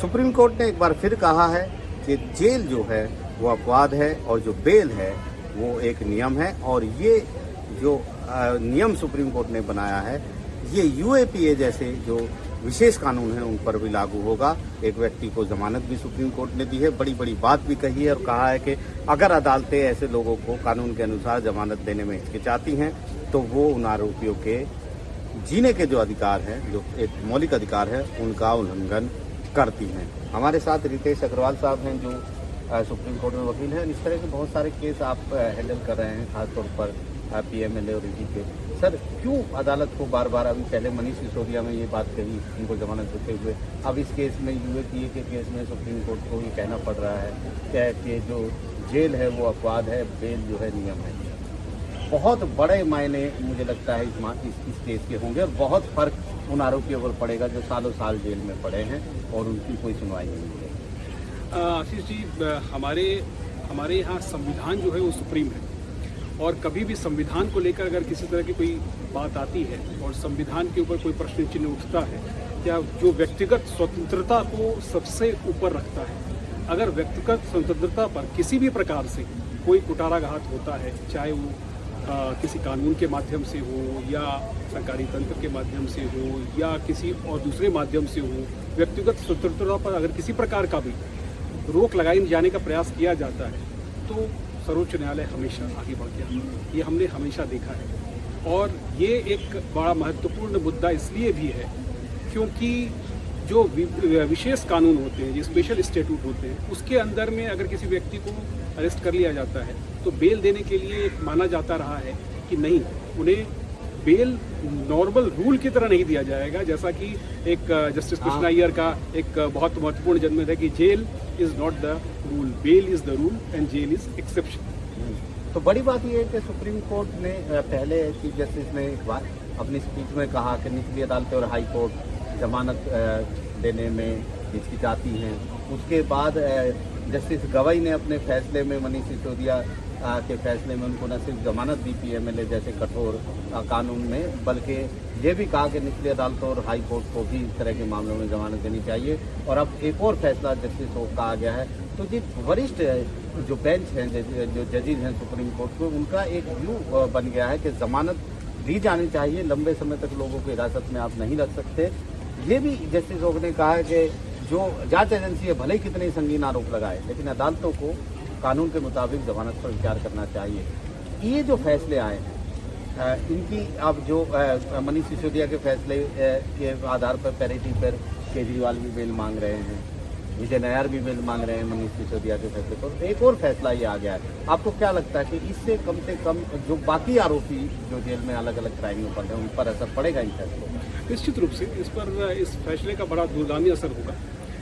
Supreme court ने एक बार फिर कहा है कि जेल जो है वो अपवाद है और जो बेल है वो एक नियम है, और ये जो नियम सुप्रीम कोर्ट ने बनाया है ये यूएपीए जैसे जो विशेष कानून है उन पर भी लागू होगा। एक व्यक्ति को जमानत भी सुप्रीम कोर्ट ने दी है, बड़ी बड़ी बात भी कही है और कहा है कि अगर अदालतें ऐसे लोगों को कानून के अनुसार जमानत देने में हिचकिचाती हैं तो वो उन आरोपियों के जीने के जो अधिकार हैं, जो एक मौलिक अधिकार है, उनका उल्लंघन करती हैं। हमारे साथ रितेश अग्रवाल साहब हैं जो सुप्रीम कोर्ट में वकील हैं। इस तरह के बहुत सारे केस आप हैंडल कर रहे हैं, खासतौर पर पीएमएलए और ईडी के। सर, क्यों अदालत को बार बार, अभी पहले मनीष सिसोदिया में ये बात कही उनको जमानत देते हुए, अब इस केस में यूएपीए के केस में सुप्रीम कोर्ट को ये कहना पड़ रहा है क्या कि जो जेल है वो अपवाद है, बेल जो है नियम है। बहुत बड़े मायने मुझे लगता है इस केस के होंगे और बहुत फर्क उन आरोपियों पर पड़ेगा जो सालों साल जेल में पड़े हैं और उनकी कोई सुनवाई नहीं हुई है। आशीष जी, हमारे यहाँ संविधान जो है वो सुप्रीम है, और कभी भी संविधान को लेकर अगर किसी तरह की कोई बात आती है और संविधान के ऊपर कोई प्रश्न चिन्ह उठता है, क्या जो व्यक्तिगत स्वतंत्रता को सबसे ऊपर रखता है, अगर व्यक्तिगत स्वतंत्रता पर किसी भी प्रकार से कोई कुठाराघात होता है, चाहे वो किसी कानून के माध्यम से हो या सरकारी तंत्र के माध्यम से हो या किसी और दूसरे माध्यम से हो, व्यक्तिगत स्वतंत्रता पर अगर किसी प्रकार का भी रोक लगाए जाने का प्रयास किया जाता है तो सर्वोच्च न्यायालय हमेशा आगे बढ़ गया। ये हमने हमेशा देखा है, और ये एक बड़ा महत्वपूर्ण मुद्दा इसलिए भी है क्योंकि जो विशेष कानून होते हैं, जो स्पेशल स्टेट्यूट होते हैं, उसके अंदर में अगर किसी व्यक्ति को अरेस्ट कर लिया जाता है तो बेल देने के लिए माना जाता रहा है कि नहीं, उन्हें बेल नॉर्मल रूल की तरह नहीं दिया जाएगा। जैसा कि एक जस्टिस कृष्णा अय्यर का एक बहुत महत्वपूर्ण जनमत है कि jail is not the rule, bail is the rule and jail is exception. तो बड़ी बात यह है कि सुप्रीम कोर्ट ने पहले चीफ जस्टिस ने एक बार अपनी स्पीच में कहा कि निचली अदालतें और हाई कोर्ट जमानत देने में हिचकिचाती हैं। उसके बाद जस्टिस गवाई ने अपने फैसले में मनीष सिसोदिया के फैसले में उनको न सिर्फ जमानत दी पीएमएलए जैसे कठोर कानून में, बल्कि ये भी कहा कि निचली अदालतों और हाई कोर्ट को भी इस तरह के मामलों में जमानत देनी चाहिए। और अब एक और फैसला जस्टिस को कहा गया है। तो जी वरिष्ठ जो बेंच हैं, जो जजेज हैं सुप्रीम कोर्ट को, उनका एक व्यू बन गया है कि जमानत दी जानी चाहिए, लंबे समय तक लोगों को हिरासत में आप नहीं रख सकते। ये भी जस्टिस ओक ने कहा है कि जो जांच एजेंसी है भले ही कितने संगीन आरोप लगाए, लेकिन अदालतों को कानून के मुताबिक जमानत पर विचार करना चाहिए। ये जो फैसले आए हैं इनकी अब जो मनीष सिसोदिया के फैसले के आधार पर पैरिटी पर केजरीवाल भी बेल मांग रहे हैं, विजय नायर भी बेल मांग रहे हैं मनीष सिसोदिया के फैसले पर। एक और फैसला ये आ गया है, आपको क्या लगता है कि इससे कम से कम जो बाकी आरोपी जो जेल में अलग अलग क्राइमों पर हैं उन पर असर पड़ेगा इन फैसलों पर? निश्चित रूप से इस फैसले का बड़ा दूरगामी असर होगा,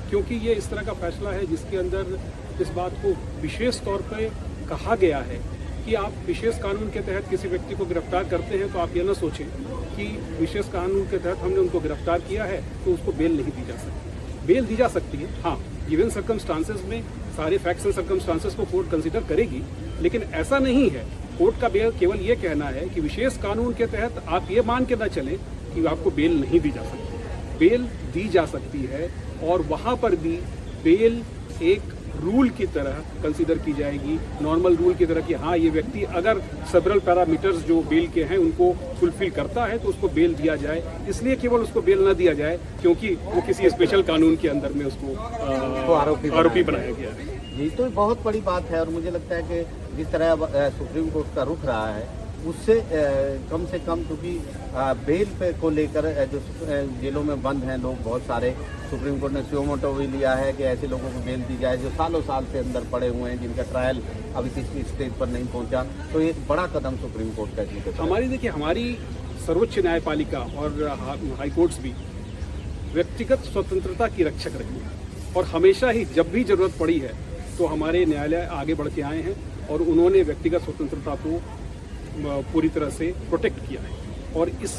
क्योंकि ये इस तरह का फैसला है जिसके अंदर इस बात को विशेष तौर पर कहा गया है कि आप विशेष कानून के तहत किसी व्यक्ति को गिरफ्तार करते हैं तो आप ये न सोचें कि विशेष कानून के तहत हमने उनको गिरफ्तार किया है तो उसको बेल नहीं दी जा सकती। बेल दी जा सकती है, हाँ, गिवन सर्कमस्टांसेस में सारे फैक्ट्स एंड सर्कमस्टांसेस को कोर्ट कंसीडर करेगी, लेकिन ऐसा नहीं है। कोर्ट का बेल केवल ये कहना है कि विशेष कानून के तहत आप ये मान के न चलें कि आपको बेल नहीं दी जा सकती। बेल दी जा सकती है, और वहाँ पर भी बेल एक रूल की तरह कंसीडर की जाएगी, नॉर्मल रूल की तरह कि हाँ, ये व्यक्ति अगर सेवरल पैरामीटर्स जो बेल के हैं उनको फुलफिल करता है तो उसको बेल दिया जाए। इसलिए केवल उसको बेल न दिया जाए क्योंकि वो किसी स्पेशल कानून के अंदर में उसको आरोपी बनाया गया है। ये तो बहुत बड़ी बात है, और मुझे लगता है कि जिस तरह सुप्रीम कोर्ट का रुख रहा है उससे कम से कम, क्योंकि बेल पे को लेकर जो जेलों में बंद हैं लोग बहुत सारे, सुप्रीम कोर्ट ने सुओ मोटो भी लिया है कि ऐसे लोगों को बेल दी जाए जो सालों साल से अंदर पड़े हुए हैं, जिनका ट्रायल अभी किसी स्टेज पर नहीं पहुंचा। तो एक बड़ा कदम सुप्रीम कोर्ट का है। हमारी सर्वोच्च न्यायपालिका और हाई कोर्ट्स भी व्यक्तिगत स्वतंत्रता की रक्षक रही है, और हमेशा ही जब भी जरूरत पड़ी है तो हमारे न्यायालय आगे बढ़ के आए हैं और उन्होंने व्यक्तिगत स्वतंत्रता को पूरी तरह से प्रोटेक्ट किया है। और इस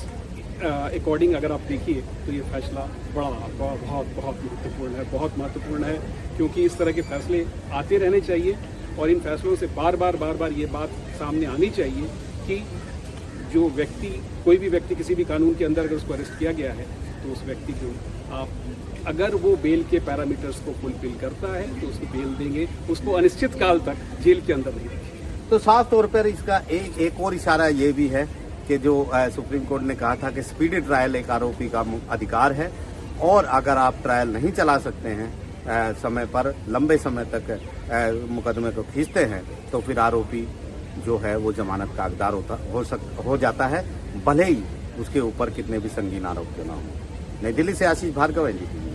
अकॉर्डिंग अगर आप देखिए तो ये फैसला बहुत महत्वपूर्ण है, क्योंकि इस तरह के फैसले आते रहने चाहिए और इन फैसलों से बार बार ये बात सामने आनी चाहिए कि जो व्यक्ति, कोई भी व्यक्ति किसी भी कानून के अंदर अगर उसको अरेस्ट किया गया है तो उस व्यक्ति को आप अगर वो बेल के पैरामीटर्स को फुलफिल करता है तो उसको बेल देंगे, उसको अनिश्चित काल तक जेल के अंदर नहीं रखेंगे। तो साफ तौर पर इसका एक और इशारा ये भी है कि जो सुप्रीम कोर्ट ने कहा था कि स्पीडी ट्रायल एक आरोपी का अधिकार है, और अगर आप ट्रायल नहीं चला सकते हैं समय पर, लंबे समय तक मुकदमे को खींचते हैं, तो फिर आरोपी जो है वो जमानत का हकदार हो जाता है, भले ही उसके ऊपर कितने भी संगीन आरोप क्यों ना हो। नई दिल्ली से आशीष भार्गव, NDTV।